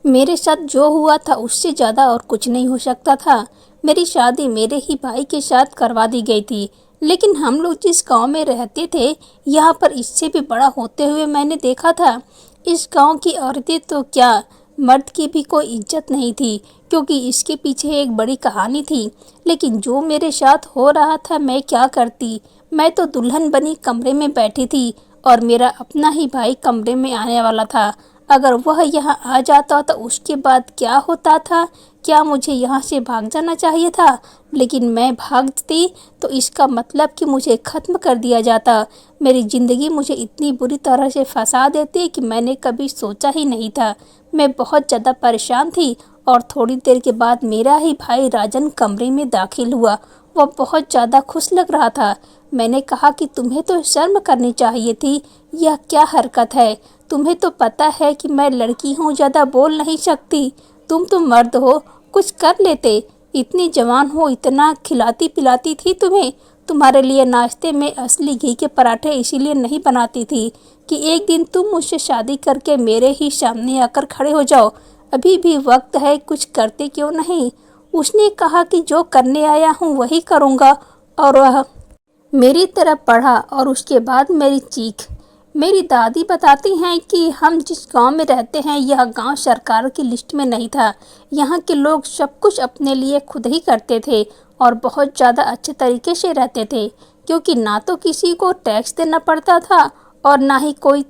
मेरे साथ जो हुआ था उससे ज़्यादा और कुछ नहीं हो सकता था। मेरी शादी मेरे ही भाई के साथ करवा दी गई थी। लेकिन हम लोग जिस गांव में रहते थे, यहाँ पर इससे भी बड़ा होते हुए मैंने देखा था। इस गांव की औरतें तो क्या, मर्द की भी कोई इज्जत नहीं थी, क्योंकि इसके पीछे एक बड़ी कहानी थी। लेकिन जो मेरे साथ हो रहा था, मैं क्या करती। मैं तो दुल्हन बनी कमरे में बैठी थी और मेरा अपना ही भाई कमरे में आने वाला था। अगर वह यहाँ आ जाता तो उसके बाद क्या होता था। क्या मुझे यहाँ से भाग जाना चाहिए था? लेकिन मैं भागती तो इसका मतलब कि मुझे ख़त्म कर दिया जाता। मेरी ज़िंदगी मुझे इतनी बुरी तरह से फंसा देती कि मैंने कभी सोचा ही नहीं था। मैं बहुत ज़्यादा परेशान थी और थोड़ी देर के बाद मेरा ही भाई राजन कमरे में दाखिल हुआ। वह बहुत ज़्यादा खुश लग रहा था। मैंने कहा कि तुम्हें तो शर्म करनी चाहिए थी। यह क्या हरकत है? तुम्हें तो पता है कि मैं लड़की हूँ, ज़्यादा बोल नहीं सकती। तुम तो मर्द हो, कुछ कर लेते। इतनी जवान हो, इतना खिलाती पिलाती थी तुम्हें। तुम्हारे लिए नाश्ते में असली घी के पराठे इसीलिए नहीं बनाती थी कि एक दिन तुम मुझसे शादी करके मेरे ही सामने आकर खड़े हो जाओ। अभी भी वक्त है, कुछ करते क्यों नहीं? उसने कहा कि जो करने आया हूँ वही करूँगा। और वह मेरी तरफ बढ़ा और उसके बाद मेरी चीख। मेरी दादी बताती हैं कि हम जिस गांव में रहते हैं, यह गांव सरकार की लिस्ट में नहीं था। यहाँ के लोग सब कुछ अपने लिए खुद ही करते थे और बहुत ज़्यादा अच्छे तरीके से रहते थे, क्योंकि ना तो किसी को टैक्स देना पड़ता था और ना ही कोई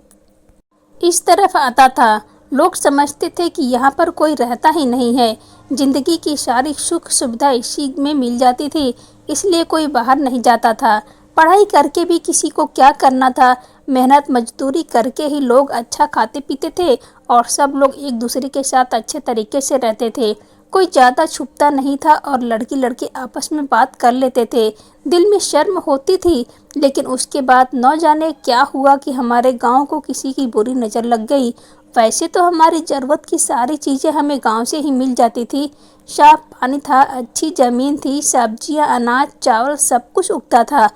इस तरफ आता था। लोग समझते थे कि यहाँ पर कोई रहता ही नहीं है। जिंदगी की सारी सुख सुविधा इसी में मिल जाती थी, इसलिए कोई बाहर नहीं जाता था। पढ़ाई करके भी किसी को क्या करना था। मेहनत मजदूरी करके ही लोग अच्छा खाते पीते थे और सब लोग एक दूसरे के साथ अच्छे तरीके से रहते थे। कोई ज़्यादा छुपता नहीं था और लड़की लड़की आपस में बात कर लेते थे। दिल में शर्म होती थी। लेकिन उसके बाद न जाने क्या हुआ कि हमारे गांव को किसी की बुरी नज़र लग गई। वैसे तो हमारी ज़रूरत की सारी चीज़ें हमें गांव से ही मिल जाती थी। साफ पानी था, अच्छी ज़मीन थी, सब्जियां, अनाज, चावल सब कुछ उगता था।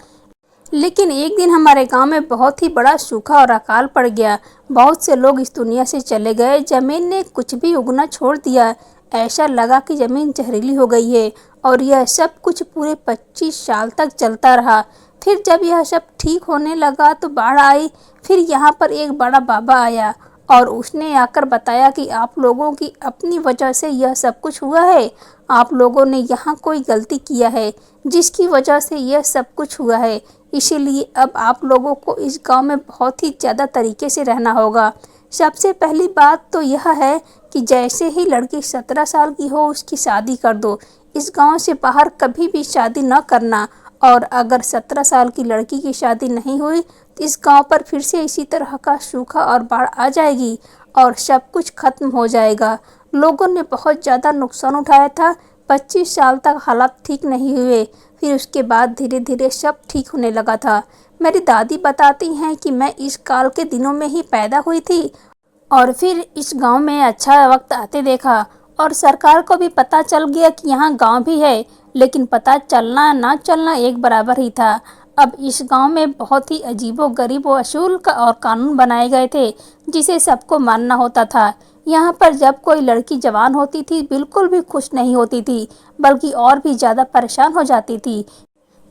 लेकिन एक दिन हमारे गांव में बहुत ही बड़ा सूखा और अकाल पड़ गया। बहुत से लोग इस दुनिया से चले गए। ज़मीन ने कुछ भी उगना छोड़ दिया। ऐसा लगा कि ज़मीन जहरीली हो गई है। और यह सब कुछ पूरे 25 साल तक चलता रहा। फिर जब यह सब ठीक होने लगा तो बाढ़ आई। फिर यहाँ पर एक बड़ा बाबा आया और उसने आकर बताया कि आप लोगों की अपनी वजह से यह सब कुछ हुआ है। आप लोगों ने यहाँ कोई गलती किया है जिसकी वजह से यह सब कुछ हुआ है। इसीलिए अब आप लोगों को इस गांव में बहुत ही ज़्यादा तरीके से रहना होगा। सबसे पहली बात तो यह है कि जैसे ही लड़की 17 साल की हो उसकी शादी कर दो। इस गांव से बाहर कभी भी शादी न करना। और अगर 17 साल की लड़की की शादी नहीं हुई तो इस गांव पर फिर से इसी तरह का सूखा और बाढ़ आ जाएगी और सब कुछ खत्म हो जाएगा। लोगों ने बहुत ज़्यादा नुकसान उठाया था। 25 साल तक हालात ठीक नहीं हुए। फिर उसके बाद धीरे धीरे सब ठीक होने लगा था। मेरी दादी बताती हैं कि मैं इस काल के दिनों में ही पैदा हुई थी और फिर इस गांव में अच्छा वक्त आते देखा और सरकार को भी पता चल गया कि यहाँ गांव भी है। लेकिन पता चलना ना चलना एक बराबर ही था। अब इस गांव में बहुत ही अजीबो गरीबो असूल और कानून बनाए गए थे जिसे सबको मानना होता था। यहाँ पर जब कोई लड़की जवान होती थी बिल्कुल भी खुश नहीं होती थी, बल्कि और भी ज़्यादा परेशान हो जाती थी,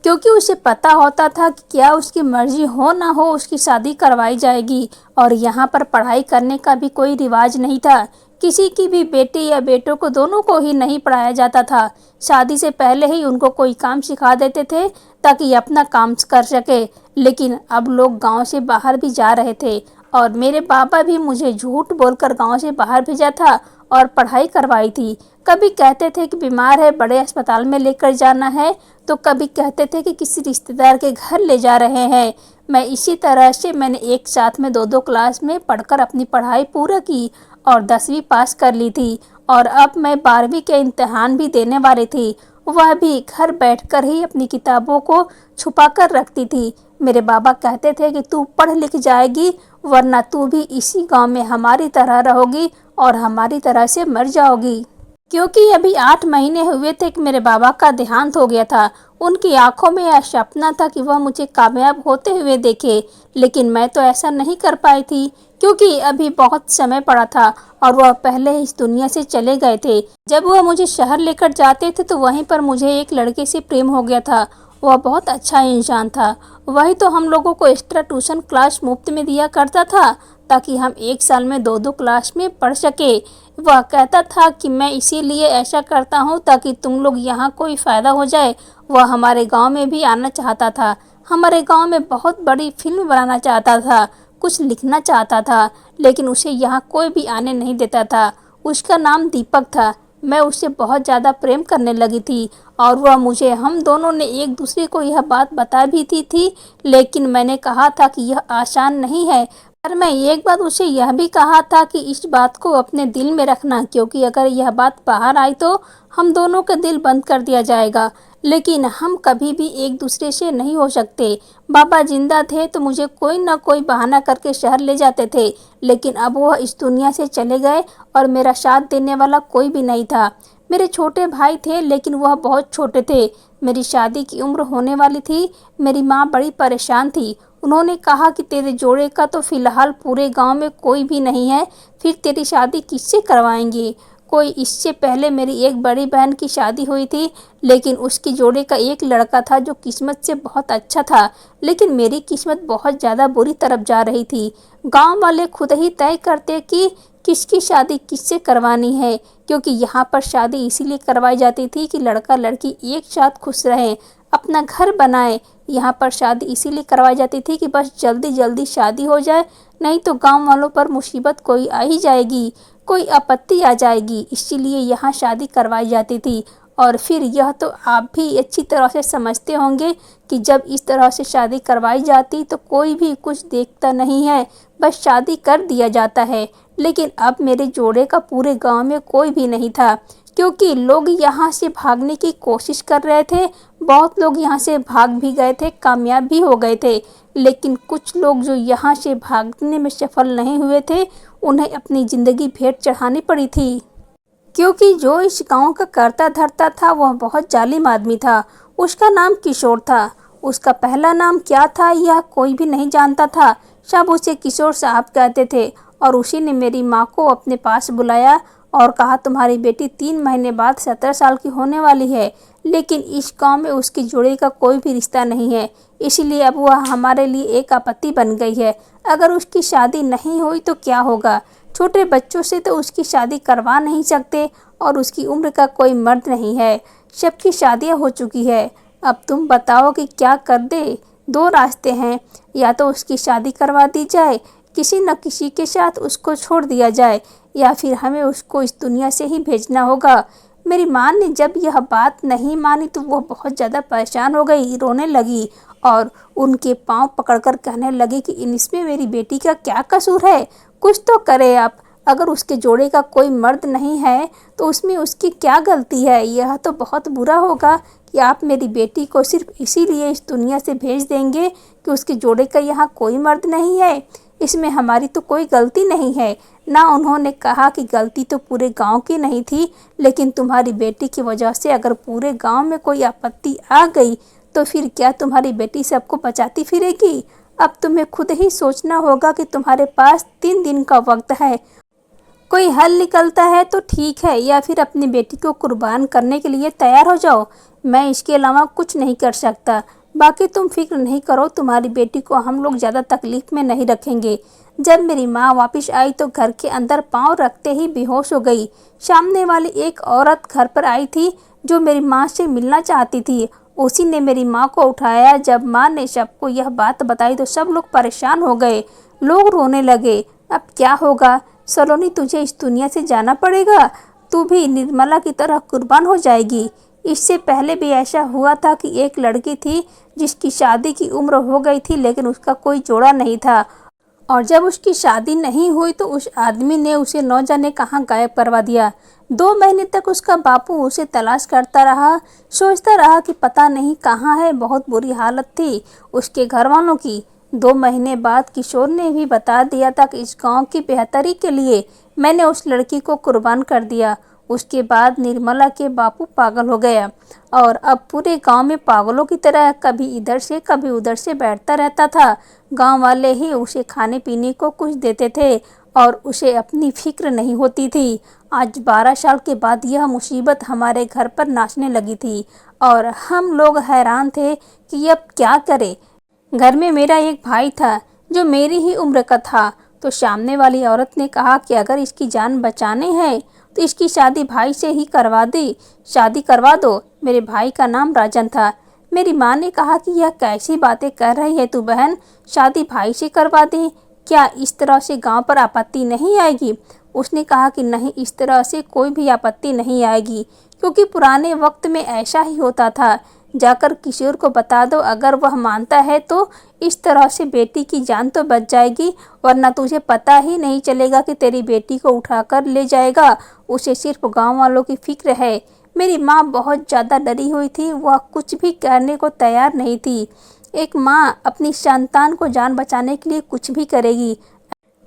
क्योंकि उसे पता होता था कि क्या उसकी मर्जी हो ना हो उसकी शादी करवाई जाएगी। और यहाँ पर पढ़ाई करने का भी कोई रिवाज नहीं था। किसी की भी बेटी या बेटों को, दोनों को ही नहीं पढ़ाया जाता था। शादी से पहले ही उनको कोई काम सिखा देते थे ताकि अपना काम कर सके। लेकिन अब लोग गांव से बाहर भी जा रहे थे और मेरे पापा भी मुझे झूठ बोलकर गांव से बाहर भेजा था और पढ़ाई करवाई थी। कभी कहते थे कि बीमार है, बड़े अस्पताल में लेकर जाना है, तो कभी कहते थे कि किसी रिश्तेदार के घर ले जा रहे हैं। मैं इसी तरह से मैंने एक साथ में दो दो क्लास में पढ़कर अपनी पढ़ाई पूरा की और 10वीं पास कर ली थी। और अब मैं 12वीं के इम्तिहान भी देने वाली थी, वह भी घर बैठकर ही अपनी किताबों को छुपा कर रखती थी। मेरे बाबा कहते थे कि तू पढ़ लिख जाएगी, वरना तू भी इसी गांव में हमारी तरह रहोगी और हमारी तरह से मर जाओगी। क्योंकि अभी 8 महीने हुए थे कि मेरे बाबा का देहांत हो गया था। उनकी आंखों में यह सपना था कि वह मुझे कामयाब होते हुए देखे, लेकिन मैं तो ऐसा नहीं कर पाई थी क्योंकि अभी बहुत समय पड़ा था और वह पहले ही इस दुनिया से चले गए थे। जब वह मुझे शहर लेकर जाते थे तो वहीं पर मुझे एक लड़के से प्रेम हो गया था। वह बहुत अच्छा इंसान था। वही तो हम लोगों को एक्स्ट्रा ट्यूशन क्लास मुफ्त में दिया करता था ताकि हम एक साल में दो दो क्लास में पढ़ सके। वह कहता था कि मैं इसीलिए ऐसा करता हूँ ताकि तुम लोग यहाँ कोई फ़ायदा हो जाए। वह हमारे गांव में भी आना चाहता था, हमारे गांव में बहुत बड़ी फिल्म बनाना चाहता था, कुछ लिखना चाहता था, लेकिन उसे यहाँ कोई भी आने नहीं देता था। उसका नाम दीपक था। मैं उससे बहुत ज़्यादा प्रेम करने लगी थी और वह मुझे, हम दोनों ने एक दूसरे को यह बात बता भी थी, लेकिन मैंने कहा था कि यह आसान नहीं है। पर मैं एक बात उसे यह भी कहा था कि इस बात को अपने दिल में रखना, क्योंकि अगर यह बात बाहर आई तो हम दोनों का दिल बंद कर दिया जाएगा। लेकिन हम कभी भी एक दूसरे से नहीं हो सकते। बाबा जिंदा थे तो मुझे कोई ना कोई बहाना करके शहर ले जाते थे, लेकिन अब वह इस दुनिया से चले गए और मेरा साथ देने वाला कोई भी नहीं था। मेरे छोटे भाई थे लेकिन वह बहुत छोटे थे। मेरी शादी की उम्र होने वाली थी। मेरी माँ बड़ी परेशान थी। उन्होंने कहा कि तेरे जोड़े का तो फिलहाल पूरे गांव में कोई भी नहीं है, फिर तेरी शादी किससे करवाएंगे। कोई इससे पहले मेरी एक बड़ी बहन की शादी हुई थी, लेकिन उसकी जोड़े का एक लड़का था जो किस्मत से बहुत अच्छा था, लेकिन मेरी किस्मत बहुत ज़्यादा बुरी तरफ जा रही थी। गांव वाले खुद ही तय करते कि किसकी शादी किससे करवानी है, क्योंकि यहाँ पर शादी इसीलिए करवाई जाती थी कि लड़का लड़की एक साथ खुश रहें, अपना घर बनाए। यहाँ पर शादी इसीलिए करवाई जाती थी कि बस जल्दी जल्दी शादी हो जाए, नहीं तो गांव वालों पर मुसीबत कोई आ ही जाएगी, कोई आपत्ति आ जाएगी। इसीलिए यहाँ शादी करवाई जाती थी। और फिर यह तो आप भी अच्छी तरह से समझते होंगे कि जब इस तरह से शादी करवाई जाती तो कोई भी कुछ देखता नहीं है, बस शादी कर दिया जाता है। लेकिन अब मेरे जोड़े का पूरे गांव में कोई भी नहीं था, क्योंकि लोग यहाँ से भागने की कोशिश कर रहे थे। बहुत लोग यहाँ से भाग भी गए थे, कामयाब भी हो गए थे, लेकिन कुछ लोग जो यहाँ से भागने में सफल नहीं हुए थे, उन्हें अपनी ज़िंदगी भेंट चढ़ानी पड़ी थी। क्योंकि जो इस गांव का करता धरता था वह बहुत जालिम आदमी था। उसका नाम किशोर था। उसका पहला नाम क्या था यह कोई भी नहीं जानता था, सब उसे किशोर साहब कहते थे। और उसी ने मेरी माँ को अपने पास बुलाया और कहा, तुम्हारी बेटी 3 महीने बाद 17 साल की होने वाली है, लेकिन इस गांव में उसकी जोड़ी का कोई भी रिश्ता नहीं है, इसीलिए अब वह हमारे लिए एक आपत्ति बन गई है। अगर उसकी शादी नहीं हुई तो क्या होगा। छोटे बच्चों से तो उसकी शादी करवा नहीं सकते और उसकी उम्र का कोई मर्द नहीं है, सबकी शादियां हो चुकी है। अब तुम बताओ कि क्या कर दे। 2 रास्ते हैं, या तो उसकी शादी करवा दी जाए, किसी न किसी के साथ उसको छोड़ दिया जाए, या फिर हमें उसको इस दुनिया से ही भेजना होगा। मेरी माँ ने जब यह बात नहीं मानी तो वो बहुत ज़्यादा परेशान हो गई, रोने लगी और उनके पांव पकड़कर कहने लगी कि इसमें मेरी बेटी का क्या कसूर है, कुछ तो करे आप। अगर उसके जोड़े का कोई मर्द नहीं है तो उसमें उसकी क्या गलती है। यह तो बहुत बुरा होगा कि आप मेरी बेटी को सिर्फ इसीलिए इस दुनिया से भेज देंगे कि उसके जोड़े का यहाँ कोई मर्द नहीं है। इसमें हमारी तो कोई गलती नहीं है ना। उन्होंने कहा कि गलती तो पूरे गांव की नहीं थी, लेकिन तुम्हारी बेटी की वजह से अगर पूरे गांव में कोई आपत्ति आ गई तो फिर क्या तुम्हारी बेटी सबको बचाती फिरेगी। अब तुम्हें खुद ही सोचना होगा कि तुम्हारे पास 3 दिन का वक्त है, कोई हल निकलता है तो ठीक है, या फिर अपनी बेटी को कुर्बान करने के लिए तैयार हो जाओ। मैं इसके अलावा कुछ नहीं कर सकता। बाकी तुम फिक्र नहीं करो, तुम्हारी बेटी को हम लोग ज़्यादा तकलीफ में नहीं रखेंगे। जब मेरी माँ वापस आई तो घर के अंदर पाँव रखते ही बेहोश हो गई। सामने वाली एक औरत घर पर आई थी जो मेरी माँ से मिलना चाहती थी। उसी ने मेरी माँ को उठाया। जब माँ ने सबको यह बात बताई तो सब लोग परेशान हो गए, लोग रोने लगे। अब क्या होगा सलोनी, तुझे इस दुनिया से जाना पड़ेगा, तू भी निर्मला की तरह कुर्बान हो जाएगी। इससे पहले भी ऐसा हुआ था कि एक लड़की थी जिसकी शादी की उम्र हो गई थी, लेकिन उसका कोई जोड़ा नहीं था, और जब उसकी शादी नहीं हुई तो उस आदमी ने उसे न जाने कहाँ गायब करवा दिया। 2 महीने तक उसका बापू उसे तलाश करता रहा, सोचता रहा कि पता नहीं कहाँ है। बहुत बुरी हालत थी उसके घर वालों की। 2 महीने बाद किशोर ने भी बता दिया था कि इस गांव की बेहतरी के लिए मैंने उस लड़की को कुर्बान कर दिया। उसके बाद निर्मला के बापू पागल हो गया और अब पूरे गांव में पागलों की तरह कभी इधर से कभी उधर से बैठता रहता था। गांव वाले ही उसे खाने पीने को कुछ देते थे और उसे अपनी फिक्र नहीं होती थी। आज 12 साल के बाद यह मुसीबत हमारे घर पर नाचने लगी थी और हम लोग हैरान थे कि अब क्या करें। घर में मेरा एक भाई था जो मेरी ही उम्र का था, तो सामने वाली औरत ने कहा कि अगर इसकी जान बचाने है तो इसकी शादी भाई से ही करवा दे, शादी करवा दो। मेरे भाई का नाम राजन था। मेरी माँ ने कहा कि यह कैसी बातें कर रही है तू बहन, शादी भाई से करवा दे, क्या इस तरह से गांव पर आपत्ति नहीं आएगी? उसने कहा कि नहीं, इस तरह से कोई भी आपत्ति नहीं आएगी, क्योंकि पुराने वक्त में ऐसा ही होता था। जाकर किशोर को बता दो, अगर वह मानता है तो इस तरह से बेटी की जान तो बच जाएगी, वरना तुझे पता ही नहीं चलेगा कि तेरी बेटी को उठाकर ले जाएगा। उसे सिर्फ गांव वालों की फिक्र है। मेरी माँ बहुत ज़्यादा डरी हुई थी, वह कुछ भी करने को तैयार नहीं थी। एक माँ अपनी संतान को जान बचाने के लिए कुछ भी करेगी,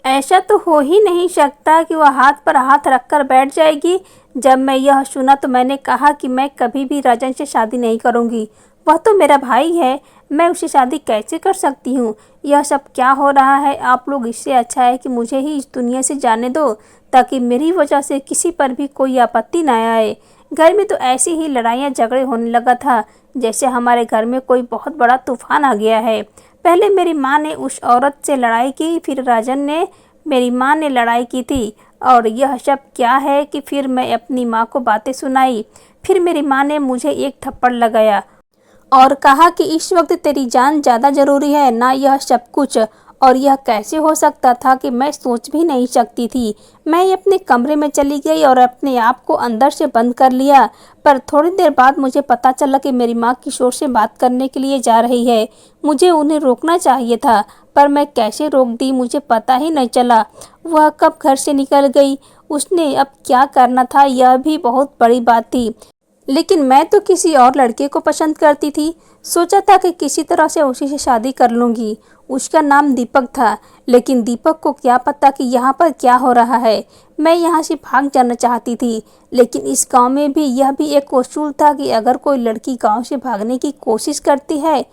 ऐसा तो हो ही नहीं सकता कि वह हाथ पर हाथ रखकर बैठ जाएगी। जब मैं यह सुना तो मैंने कहा कि मैं कभी भी राजन से शादी नहीं करूंगी। वह तो मेरा भाई है, मैं उससे शादी कैसे कर सकती हूँ? यह सब क्या हो रहा है आप लोग? इससे अच्छा है कि मुझे ही इस दुनिया से जाने दो, ताकि मेरी वजह से किसी पर भी कोई आपत्ति न आए। घर में तो ऐसी ही लड़ाइयाँ झगड़े होने लगा था जैसे हमारे घर में कोई बहुत बड़ा तूफान आ गया है। पहले मेरी माँ ने उस औरत से लड़ाई की, फिर राजन ने मेरी माँ ने लड़ाई की थी, और यह सब क्या है कि फिर मैं अपनी माँ को बातें सुनाई। फिर मेरी माँ ने मुझे एक थप्पड़ लगाया और कहा कि इस वक्त तेरी जान ज़्यादा ज़रूरी है ना यह सब कुछ। और यह कैसे हो सकता था कि मैं सोच भी नहीं सकती थी। मैं अपने कमरे में चली गई और अपने आप को अंदर से बंद कर लिया। पर थोड़ी देर बाद मुझे पता चला कि मेरी माँ किशोर से बात करने के लिए जा रही है। मुझे उन्हें रोकना चाहिए था, पर मैं कैसे रोक दी मुझे पता ही नहीं चला। वह कब घर से निकल गई, उसने अब क्या करना था, यह भी बहुत बड़ी बात थी। लेकिन मैं तो किसी और लड़के को पसंद करती थी। सोचा था कि किसी तरह से उसी से शादी कर लूँगी। उसका नाम दीपक था, लेकिन दीपक को क्या पता कि यहाँ पर क्या हो रहा है। मैं यहाँ से भाग जाना चाहती थी, लेकिन इस गांव में भी यह भी एक उसूल था कि अगर कोई लड़की गांव से भागने की कोशिश करती है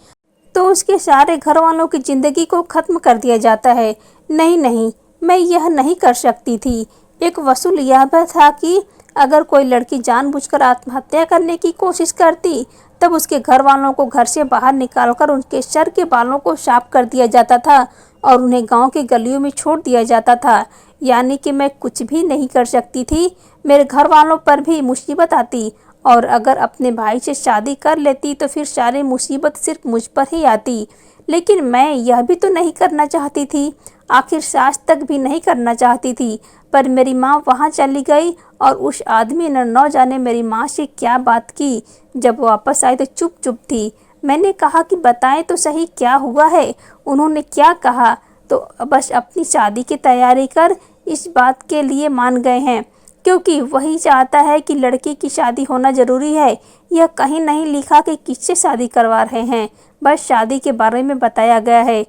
तो उसके सारे घर वालों की ज़िंदगी को ख़त्म कर दिया जाता है। नहीं नहीं, मैं यह नहीं कर सकती थी। एक वसूल यह भी था कि अगर कोई लड़की जानबूझकर आत्महत्या करने की कोशिश करती तब उसके घर वालों को घर से बाहर निकालकर उनके सर के बालों को साफ कर दिया जाता था और उन्हें गांव के गलियों में छोड़ दिया जाता था। यानी कि मैं कुछ भी नहीं कर सकती थी। मेरे घर वालों पर भी मुसीबत आती, और अगर अपने भाई से शादी कर लेती तो फिर सारी मुसीबत सिर्फ मुझ पर ही आती। लेकिन मैं यह भी तो नहीं करना चाहती थी, आखिर सास तक भी नहीं करना चाहती थी। पर मेरी माँ वहाँ चली गई और उस आदमी ने न जाने मेरी माँ से क्या बात की। जब वापस आई तो चुप चुप थी। मैंने कहा कि बताएं तो सही क्या हुआ है। उन्होंने क्या कहा, तो बस अपनी शादी की तैयारी कर, इस बात के लिए मान गए हैं क्योंकि वही चाहता है कि लड़की की शादी होना ज़रूरी है। यह कहीं नहीं लिखा कि किससे शादी करवा रहे हैं, बस शादी के बारे में बताया गया है।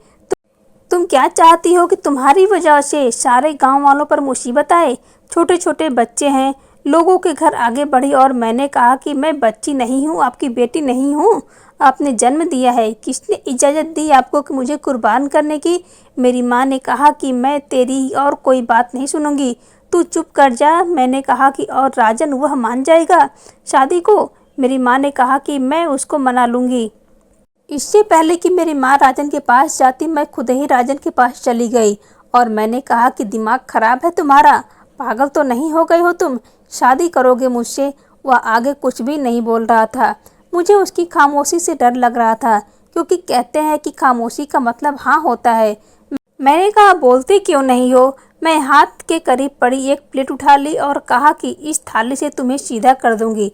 तुम क्या चाहती हो कि तुम्हारी वजह से सारे गांव वालों पर मुसीबत आए? छोटे छोटे बच्चे हैं, लोगों के घर आगे बढ़ी और मैंने कहा कि मैं बच्ची नहीं हूँ, आपकी बेटी नहीं हूँ। आपने जन्म दिया है, किसने इजाज़त दी आपको कि मुझे कुर्बान करने की? मेरी माँ ने कहा कि मैं तेरी और कोई बात नहीं सुनूंगी, तू चुप कर जा। मैंने कहा कि और राजन, वह मान जाएगा शादी को? मेरी माँ ने कहा कि मैं उसको मना लूँगी। इससे पहले कि मेरी माँ राजन के पास जाती मैं खुद ही राजन के पास चली गई और मैंने कहा कि दिमाग खराब है तुम्हारा, पागल तो नहीं हो गए हो तुम, शादी करोगे मुझसे? वह आगे कुछ भी नहीं बोल रहा था। मुझे उसकी खामोशी से डर लग रहा था, क्योंकि कहते हैं कि खामोशी का मतलब हाँ होता है। मैंने कहा बोलते क्यों नहीं हो? मैं हाथ के करीब पड़ी एक प्लेट उठा ली और कहा कि इस थाली से तुम्हें सीधा कर दूंगी,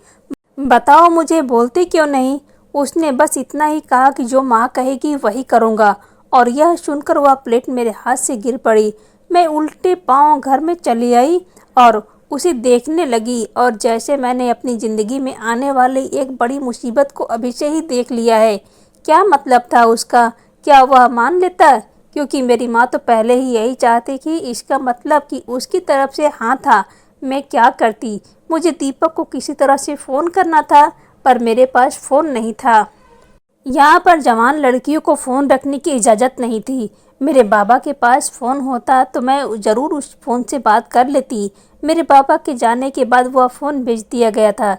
बताओ मुझे बोलते क्यों नहीं? उसने बस इतना ही कहा कि जो माँ कहेगी वही करूँगा, और यह सुनकर वह प्लेट मेरे हाथ से गिर पड़ी। मैं उल्टे पांव घर में चली आई और उसे देखने लगी, और जैसे मैंने अपनी ज़िंदगी में आने वाली एक बड़ी मुसीबत को अभी से ही देख लिया है। क्या मतलब था उसका? क्या वह मान लेता? क्योंकि मेरी माँ तो पहले ही यही चाहती थी। इसका मतलब कि उसकी तरफ से हाँ था। मैं क्या करती। मुझे दीपक को किसी तरह से फ़ोन करना था, पर मेरे पास फ़ोन नहीं था। यहाँ पर जवान लड़कियों को फ़ोन रखने की इजाज़त नहीं थी। मेरे बाबा के पास फ़ोन होता तो मैं ज़रूर उस फ़ोन से बात कर लेती। मेरे बाबा के जाने के बाद वह फ़ोन बेच दिया गया था,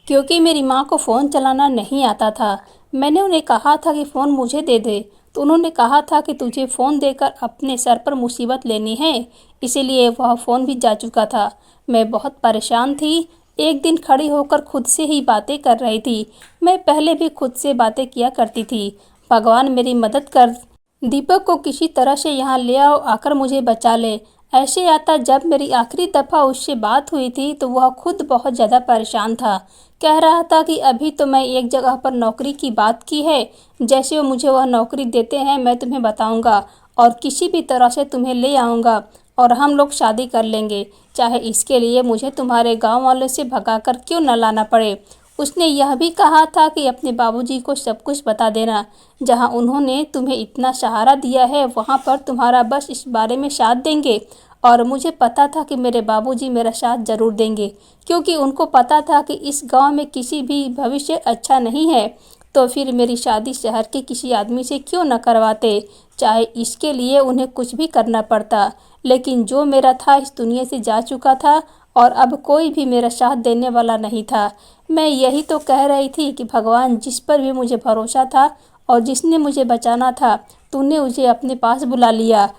क्योंकि मेरी माँ को फ़ोन चलाना नहीं आता था। मैंने उन्हें कहा था कि फ़ोन मुझे दे दे, तो उन्होंने कहा था कि तुझे फ़ोन देकर अपने सर पर मुसीबत लेनी है, इसीलिए वह फ़ोन भी जा चुका था। मैं बहुत परेशान थी। एक दिन खड़ी होकर खुद से ही बातें कर रही थी। मैं पहले भी खुद से बातें किया करती थी। भगवान मेरी मदद कर, दीपक को किसी तरह से यहाँ ले आओ, आकर मुझे बचा ले। ऐसे आता जब मेरी आखिरी दफ़ा उससे बात हुई थी तो वह खुद बहुत ज़्यादा परेशान था। कह रहा था कि अभी तो मैं एक जगह पर नौकरी की बात की है, जैसे वो मुझे वह नौकरी देते हैं मैं तुम्हें बताऊंगा और किसी भी तरह से तुम्हें ले आऊँगा और हम लोग शादी कर लेंगे, चाहे इसके लिए मुझे तुम्हारे गांव वालों से भगाकर क्यों न लाना पड़े। उसने यह भी कहा था कि अपने बाबूजी को सब कुछ बता देना। जहां उन्होंने तुम्हें इतना सहारा दिया है वहां पर तुम्हारा बस इस बारे में साथ देंगे। और मुझे पता था कि मेरे बाबूजी मेरा साथ ज़रूर देंगे, क्योंकि उनको पता था कि इस गांव में किसी भी भविष्य अच्छा नहीं है। तो फिर मेरी शादी शहर के किसी आदमी से क्यों न करवाते, चाहे इसके लिए उन्हें कुछ भी करना पड़ता। लेकिन जो मेरा था इस दुनिया से जा चुका था और अब कोई भी मेरा साथ देने वाला नहीं था। मैं यही तो कह रही थी कि भगवान, जिस पर भी मुझे भरोसा था और जिसने मुझे बचाना था, तूने उसे अपने पास बुला लिया।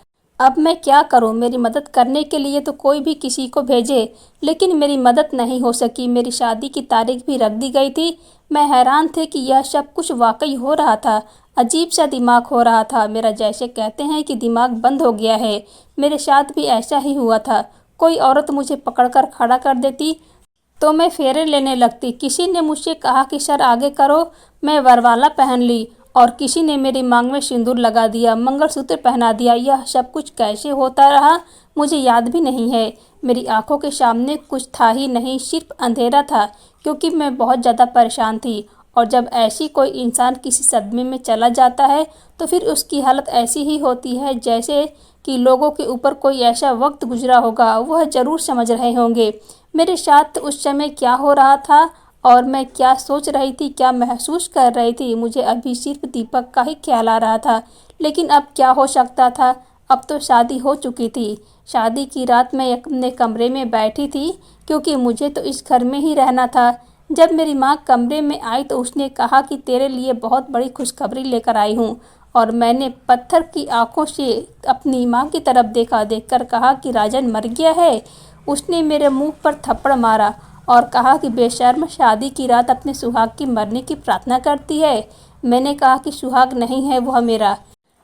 अब मैं क्या करूं? मेरी मदद करने के लिए तो कोई भी किसी को भेजे, लेकिन मेरी मदद नहीं हो सकी। मेरी शादी की तारीख भी रख दी गई थी। मैं हैरान थे कि यह सब कुछ वाकई हो रहा था। अजीब सा दिमाग हो रहा था मेरा, जैसे कहते हैं कि दिमाग बंद हो गया है। मेरे साथ भी ऐसा ही हुआ था। कोई औरत मुझे पकड़कर खड़ा कर देती तो मैं फेरे लेने लगती। किसी ने मुझसे कहा कि सर आगे करो, मैं वरमाला पहन ली। और किसी ने मेरी मांग में सिंदूर लगा दिया, मंगलसूत्र पहना दिया। यह सब कुछ कैसे होता रहा मुझे याद भी नहीं है। मेरी आंखों के सामने कुछ था ही नहीं, सिर्फ अंधेरा था, क्योंकि मैं बहुत ज़्यादा परेशान थी। और जब ऐसी कोई इंसान किसी सदमे में चला जाता है तो फिर उसकी हालत ऐसी ही होती है जैसे कि लोगों के ऊपर कोई ऐसा वक्त गुजरा होगा, वह ज़रूर समझ रहे होंगे मेरे साथ उस समय क्या हो रहा था और मैं क्या सोच रही थी, क्या महसूस कर रही थी। मुझे अभी सिर्फ दीपक का ही ख्याल आ रहा था, लेकिन अब क्या हो सकता था। अब तो शादी हो चुकी थी। शादी की रात मैं अपने कमरे में बैठी थी, क्योंकि मुझे तो इस घर में ही रहना था। जब मेरी माँ कमरे में आई तो उसने कहा कि तेरे लिए बहुत बड़ी खुशखबरी लेकर आई हूँ। और मैंने पत्थर की आंखों से अपनी माँ की तरफ देखा, देखकर कहा कि राजन मर गया है। उसने मेरे मुंह पर थप्पड़ मारा और कहा कि बेशर्म, शादी की रात अपने सुहाग की मरने की प्रार्थना करती है। मैंने कहा कि सुहाग नहीं है वह मेरा।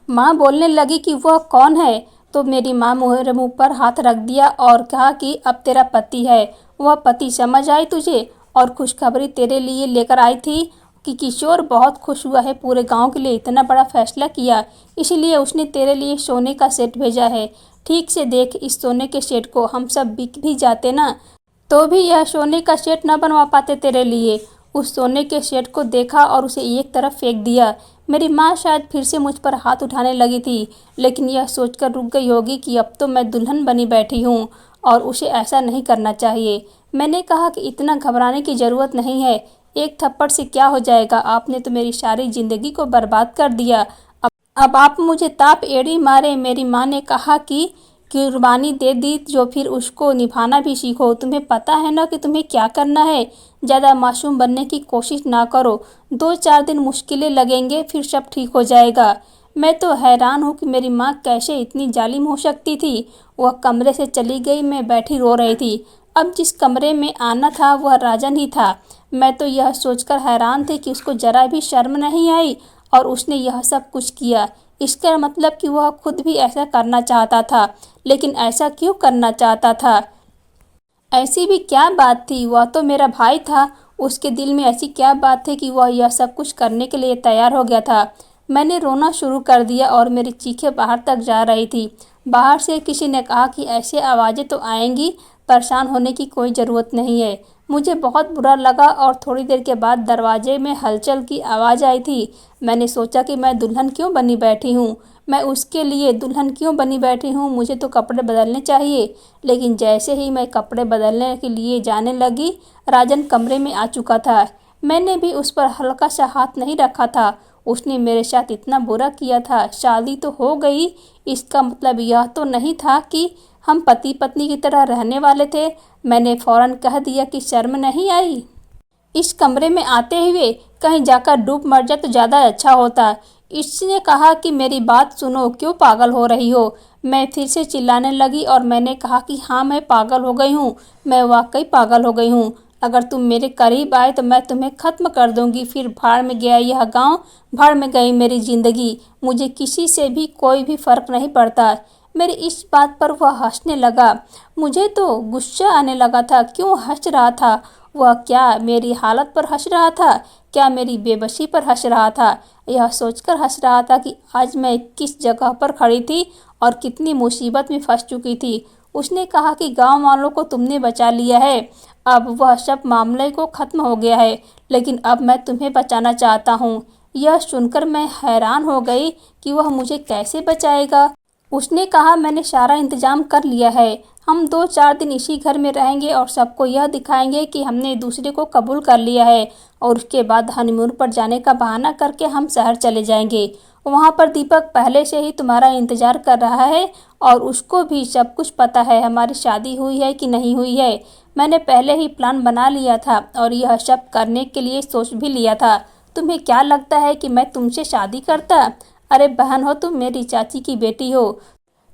माँ बोलने लगी कि वह कौन है, तो मेरी माँ मेरे मुंह पर हाथ रख दिया और कहा कि अब तेरा पति है। वह पति समझ आई तुझे? और खुशखबरी तेरे लिए लेकर आई थी कि किशोर बहुत खुश हुआ है, पूरे गांव के लिए इतना बड़ा फैसला किया, इसलिए उसने तेरे लिए सोने का सेट भेजा है। ठीक से देख इस सोने के सेट को, हम सब बिक भी जाते ना तो भी यह सोने का सेट न बनवा पाते तेरे लिए। उस सोने के सेट को देखा और उसे एक तरफ फेंक दिया। मेरी माँ शायद फिर से मुझ पर हाथ उठाने लगी थी, लेकिन यह सोचकर रुक गई होगी कि अब तो मैं दुल्हन बनी बैठी हूँ और उसे ऐसा नहीं करना चाहिए। मैंने कहा कि इतना घबराने की ज़रूरत नहीं है, एक थप्पड़ से क्या हो जाएगा, आपने तो मेरी सारी ज़िंदगी को बर्बाद कर दिया। अब आप मुझे ताप एड़ी मारे। मेरी माँ ने कहा कि कुर्बानी दे दी जो फिर उसको निभाना भी सीखो। तुम्हें पता है ना कि तुम्हें क्या करना है। ज़्यादा मासूम बनने की कोशिश ना करो। 2-4 दिन मुश्किलें लगेंगे, फिर सब ठीक हो जाएगा। मैं तो हैरान हूँ कि मेरी माँ कैसे इतनी जालिम हो सकती थी। वह कमरे से चली गई, मैं बैठी रो रही थी। अब जिस कमरे में आना था वह राजन ही था। मैं तो यह सोचकर हैरान थी कि उसको ज़रा भी शर्म नहीं आई और उसने यह सब कुछ किया। इसका मतलब कि वह खुद भी ऐसा करना चाहता था, लेकिन ऐसा क्यों करना चाहता था? ऐसी भी क्या बात थी? वह तो मेरा भाई था। उसके दिल में ऐसी क्या बात थी कि वह यह सब कुछ करने के लिए तैयार हो गया था? मैंने रोना शुरू कर दिया और मेरी चीखें बाहर तक जा रही थी। बाहर से किसी ने कहा कि ऐसी आवाज़ें तो आएंगी, परेशान होने की कोई ज़रूरत नहीं है। मुझे बहुत बुरा लगा और थोड़ी देर के बाद दरवाजे में हलचल की आवाज़ आई थी। मैंने सोचा कि मैं दुल्हन क्यों बनी बैठी हूँ। मैं उसके लिए दुल्हन क्यों बनी बैठी हूँ, मुझे तो कपड़े बदलने चाहिए। लेकिन जैसे ही मैं कपड़े बदलने के लिए जाने लगी, राजन कमरे में आ चुका था। मैंने भी उस पर हल्का सा हाथ नहीं रखा था। उसने मेरे साथ इतना बुरा किया था। शादी तो हो गई, इसका मतलब यह तो नहीं था कि हम पति पत्नी की तरह रहने वाले थे। मैंने फौरन कह दिया कि शर्म नहीं आई इस कमरे में आते हुए, कहीं जाकर डूब मर जाए तो ज़्यादा अच्छा होता। इसने कहा कि मेरी बात सुनो, क्यों पागल हो रही हो। मैं फिर से चिल्लाने लगी और मैंने कहा कि हाँ, मैं पागल हो गई हूँ, मैं वाकई पागल हो गई हूँ। अगर तुम मेरे करीब आए तो मैं तुम्हें ख़त्म कर दूंगी। फिर भाड़ में गया यह गांव, भाड़ में गई मेरी ज़िंदगी। मुझे किसी से भी कोई भी फ़र्क नहीं पड़ता। मेरी इस बात पर वह हंसने लगा। मुझे तो गुस्सा आने लगा था। क्यों हंस रहा था वह? क्या मेरी हालत पर हंस रहा था? क्या मेरी बेबसी पर हंस रहा था? यह सोचकर हंस रहा था कि आज मैं किस जगह पर खड़ी थी और कितनी मुसीबत में फंस चुकी थी। उसने कहा कि गांव वालों को तुमने बचा लिया है, अब वह सब मामले को ख़त्म हो गया है, लेकिन अब मैं तुम्हें बचाना चाहता हूँ। यह सुनकर मैं हैरान हो गई कि वह मुझे कैसे बचाएगा। उसने कहा, मैंने सारा इंतजाम कर लिया है। हम 2-4 दिन इसी घर में रहेंगे और सबको यह दिखाएंगे कि हमने दूसरे को कबूल कर लिया है, और उसके बाद हनीमून पर जाने का बहाना करके हम शहर चले जाएंगे। वहाँ पर दीपक पहले से ही तुम्हारा इंतज़ार कर रहा है और उसको भी सब कुछ पता है हमारी शादी हुई है कि नहीं हुई है। मैंने पहले ही प्लान बना लिया था और यह सब करने के लिए सोच भी लिया था। तुम्हें क्या लगता है कि मैं तुमसे शादी करता? अरे बहन हो तुम, मेरी चाची की बेटी हो।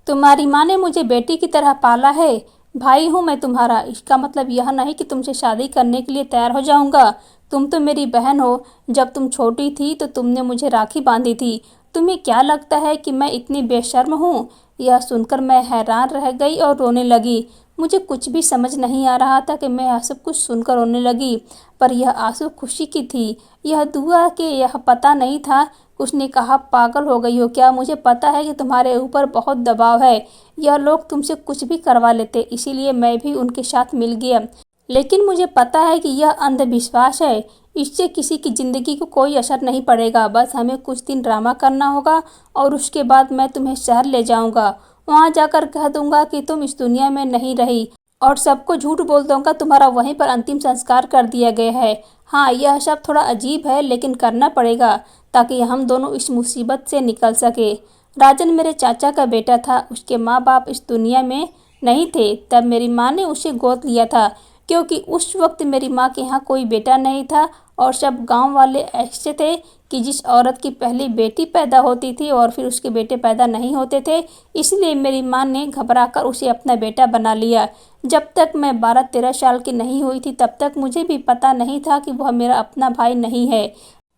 तुम्हारी माँ ने मुझे बेटी की तरह पाला है। भाई हूँ मैं तुम्हारा। इसका मतलब यह नहीं कि तुमसे शादी करने के लिए तैयार हो जाऊँगा। तुम तो मेरी बहन हो। जब तुम छोटी थी तो तुमने मुझे राखी बांधी थी। तुम्हें क्या लगता है कि मैं इतनी बेशर्म हूँ? यह सुनकर मैं हैरान रह गई और रोने लगी। मुझे कुछ भी समझ नहीं आ रहा था कि मैं यह सब कुछ सुनकर रोने लगी, पर यह आंसू खुशी की थी, यह दुआ के यह पता नहीं था। उसने कहा, पागल हो गई हो क्या? मुझे पता है कि तुम्हारे ऊपर बहुत दबाव है। यह लोग तुमसे कुछ भी करवा लेते, इसीलिए मैं भी उनके साथ मिल गया। लेकिन मुझे पता है कि यह अंधविश्वास है। इससे किसी की ज़िंदगी को कोई असर नहीं पड़ेगा। बस हमें कुछ दिन ड्रामा करना होगा और उसके बाद मैं तुम्हें शहर ले जाऊंगा। वहाँ जाकर कह दूंगा कि तुम इस दुनिया में नहीं रही और सबको झूठ बोल दूंगा तुम्हारा वहीं पर अंतिम संस्कार कर दिया गया है। हाँ, यह सब थोड़ा अजीब है, लेकिन करना पड़ेगा ताकि हम दोनों इस मुसीबत से निकल सके। राजन मेरे चाचा का बेटा था। उसके माँ बाप इस दुनिया में नहीं थे तब मेरी माँ ने उसे गोद लिया था, क्योंकि उस वक्त मेरी माँ के यहाँ कोई बेटा नहीं था और सब गांव वाले ऐसे थे कि जिस औरत की पहली बेटी पैदा होती थी और फिर उसके बेटे पैदा नहीं होते थे, इसलिए मेरी माँ ने घबराकर उसे अपना बेटा बना लिया। जब तक मैं 12-13 साल की नहीं हुई थी तब तक मुझे भी पता नहीं था कि वह मेरा अपना भाई नहीं है।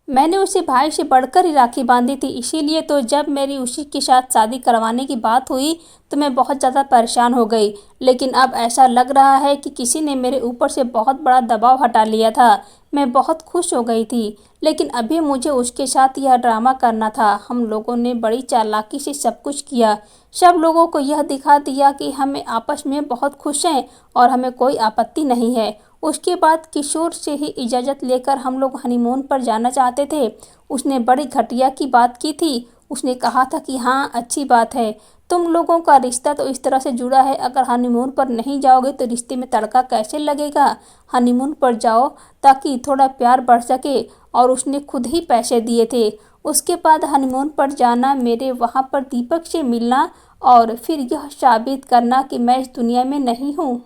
मैंने उसे भाई से बढ़कर ही राखी बांधी थी। इसीलिए तो जब मेरी उसी के साथ शादी करवाने की बात हुई तो मैं बहुत ज़्यादा परेशान हो गई। लेकिन अब ऐसा लग रहा है कि किसी ने मेरे ऊपर से बहुत बड़ा दबाव हटा लिया था। मैं बहुत खुश हो गई थी, लेकिन अभी मुझे उसके साथ यह ड्रामा करना था। हम लोगों ने बड़ी चालाकी से सब कुछ किया। सब लोगों को यह दिखा दिया कि हमें आपस में बहुत खुश हैं और हमें कोई आपत्ति नहीं है। उसके बाद किशोर से ही इजाज़त लेकर हम लोग हनीमून पर जाना चाहते थे। उसने बड़ी घटिया की बात की थी। उसने कहा था कि हाँ, अच्छी बात है, तुम लोगों का रिश्ता तो इस तरह से जुड़ा है, अगर हनीमून पर नहीं जाओगे तो रिश्ते में तड़का कैसे लगेगा। हनीमून पर जाओ ताकि थोड़ा प्यार बढ़ सके, और उसने खुद ही पैसे दिए थे। उसके बाद हनीमून पर जाना, मेरे वहाँ पर दीपक से मिलना और फिर यह साबित करना कि मैं इस दुनिया में नहीं हूँ,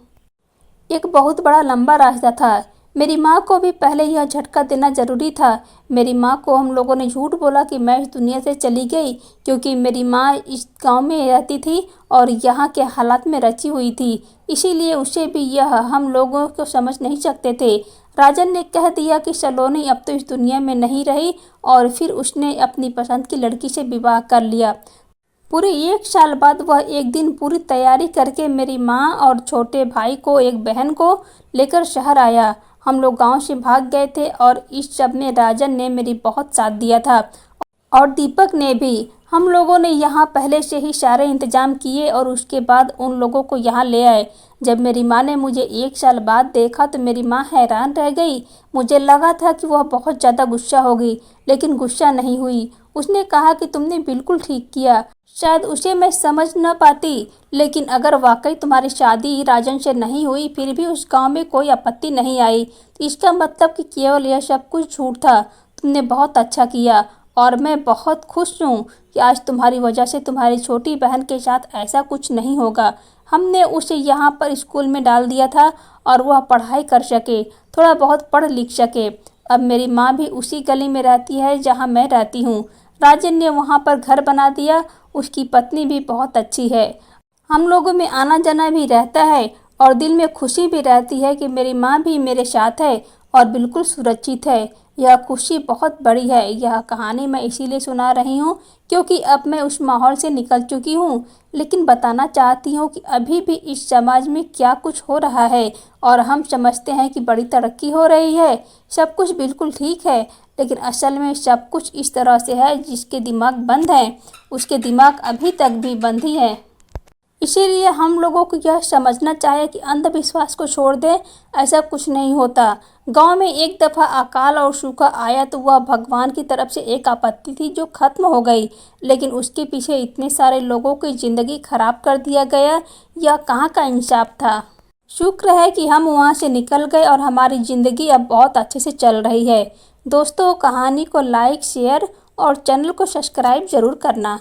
एक बहुत बड़ा लंबा रास्ता था। मेरी माँ को भी पहले यह झटका देना ज़रूरी था। मेरी माँ को हम लोगों ने झूठ बोला कि मैं इस दुनिया से चली गई, क्योंकि मेरी माँ इस गांव में रहती थी और यहाँ के हालात में रची हुई थी। इसीलिए उसे भी यह हम लोगों को समझ नहीं सकते थे। राजन ने कह दिया कि सलोनी अब तो इस दुनिया में नहीं रही और फिर उसने अपनी पसंद की लड़की से विवाह कर लिया। पूरे 1 साल बाद वह एक दिन पूरी तैयारी करके मेरी माँ और छोटे भाई को, एक बहन को लेकर शहर आया। हम लोग गांव से भाग गए थे और इस सब में राजन ने मेरी बहुत साथ दिया था और दीपक ने भी। हम लोगों ने यहाँ पहले से ही सारे इंतजाम किए और उसके बाद उन लोगों को यहाँ ले आए। जब मेरी माँ ने मुझे 1 साल बाद देखा तो मेरी माँ हैरान रह गई। मुझे लगा था कि वह बहुत ज़्यादा गुस्सा होगी, लेकिन गुस्सा नहीं हुई। उसने कहा कि तुमने बिल्कुल ठीक किया। शायद उसे मैं समझ न पाती, लेकिन अगर वाकई तुम्हारी शादी राजन से नहीं हुई फिर भी उस गांव में कोई आपत्ति नहीं आई, तो इसका मतलब कि केवल यह सब कुछ झूठ था। तुमने बहुत अच्छा किया और मैं बहुत खुश हूँ कि आज तुम्हारी वजह से तुम्हारी छोटी बहन के साथ ऐसा कुछ नहीं होगा। हमने उसे यहाँ पर स्कूल में डाल दिया था और वह पढ़ाई कर सके, थोड़ा बहुत पढ़ लिख सके। अब मेरी माँ भी उसी गली में रहती है जहाँ मैं रहती हूँ। राजन ने वहाँ पर घर बना दिया, उसकी पत्नी भी बहुत अच्छी है। हम लोगों में आना जाना भी रहता है और दिल में खुशी भी रहती है कि मेरी माँ भी मेरे साथ है और बिल्कुल सुरक्षित है। यह खुशी बहुत बड़ी है। यह कहानी मैं इसीलिए सुना रही हूँ क्योंकि अब मैं उस माहौल से निकल चुकी हूँ, लेकिन बताना चाहती हूँ कि अभी भी इस समाज में क्या कुछ हो रहा है और हम समझते हैं कि बड़ी तरक्की हो रही है, सब कुछ बिल्कुल ठीक है, लेकिन असल में सब कुछ इस तरह से है जिसके दिमाग बंद है उसके दिमाग अभी तक भी बंद ही है। इसीलिए हम लोगों को यह समझना चाहिए कि अंधविश्वास को छोड़ दें, ऐसा कुछ नहीं होता। गांव में एक दफ़ा अकाल और सूखा आया तो वह भगवान की तरफ से एक आपत्ति थी जो खत्म हो गई, लेकिन उसके पीछे इतने सारे लोगों की ज़िंदगी खराब कर दिया गया, यह कहाँ का इंसाफ था। शुक्र है कि हम वहाँ से निकल गए और हमारी ज़िंदगी अब बहुत अच्छे से चल रही है। दोस्तों, कहानी को लाइक, शेयर और चैनल को सब्सक्राइब ज़रूर करना।